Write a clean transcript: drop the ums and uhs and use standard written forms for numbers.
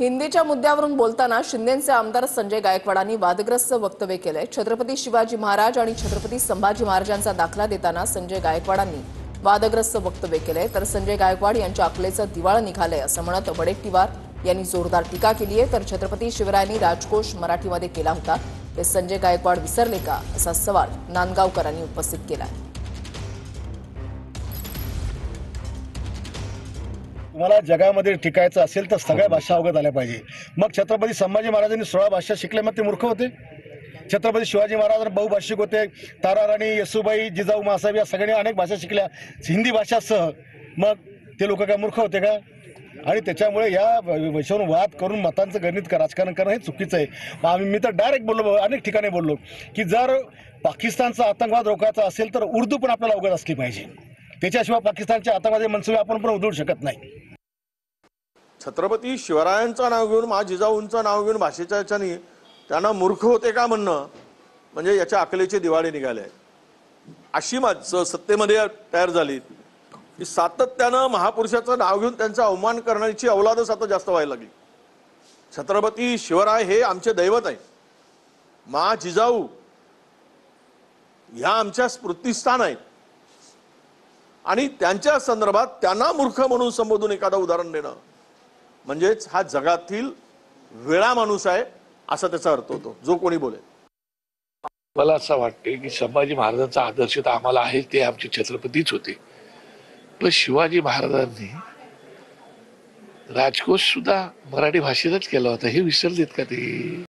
हिंदीच्या मुद्द्यावरून बोलताना शिंदेचे आमदार संजय गायकवाडांनी वादग्रस्त वक्तव्य केलंय। छत्रपती शिवाजी महाराज आणि छत्रपती संभाजी महाराजांचा दाखला देताना संजय गायकवाडांनी वादग्रस्त वक्तव्य केलंय। तर संजय गायकवाड यांच्या अकलेचं दिवाळं निघालंय असं म्हणत वडेट्टीवार यांनी जोरदार टीका केली आहे। तर छत्रपती शिवरायांनी राजकोष मराठीमध्ये केला होता, ते संजय गायकवाड विसरले का असा सवाल नांदगावकरांनी उपस्थित केला आहे। तुम्हाला जगामध्ये टिकायचं असेल तर सगळ्या भाषा अवगत आल्या पाहिजे। मग छत्रपती संभाजी महाराजांनी 16 भाषा शिकले, मग ते मूर्ख होते? छत्रपती शिवाजी महाराज बहुभाषिक होते। ताराराणी, येसुबाई, जिजाऊ मासाहेब या सगळ्यांनी अनेक भाषा शिकल्या हिंदी भाषासह, मग ते लोक काय मूर्ख होते का? आणि त्याच्यामुळे या विषयावर वाद करून मतांचं गणित राजकारण करणं हे चुकीचं आहे। मी तर डायरेक्ट बोललो, अनेक ठिकाणी बोललो की जर पाकिस्तानचा आतंकवाद रोखायचा असेल तर उर्दू पण आपल्याला अवगत असली पाहिजे, त्याच्याशिवाय पाकिस्तानच्या आतंकवादी मनसुबे आपण पण उधळू शकत नाही। छत्रपती शिवरायांचं नाव घेऊन मा जिजाऊंचं नाव घेऊन भाषेच्या याच्याने त्यांना मूर्ख होते का म्हणणं म्हणजे याच्या अकलेचे दिवाळे निघाले। अशी सत्तेमध्ये तयार झाली की सातत्यानं महापुरुषाचं नाव घेऊन त्यांचा अवमान करण्याची अवलादच आता जास्त व्हायला लागली। छत्रपती शिवराय हे आमचे दैवत आहे, मा जिजाऊ ह्या आमच्या स्मृतिस्थान आहेत आणि त्यांच्या संदर्भात त्यांना मूर्ख म्हणून संबोधून एखादं उदाहरण देणं म्हणजेच हा जगातील वेळा माणूस आहे असा त्याचा अर्थ होतो जो कोणी बोले। मला असं वाटते की संभाजी महाराजांचा आदर्श तर आम्हाला आहे, ते आमचे छत्रपतीच होते, पण शिवाजी महाराजांनी राजकोष सुद्धा मराठी भाषेतच केला होता, हे विसरलेत का ते?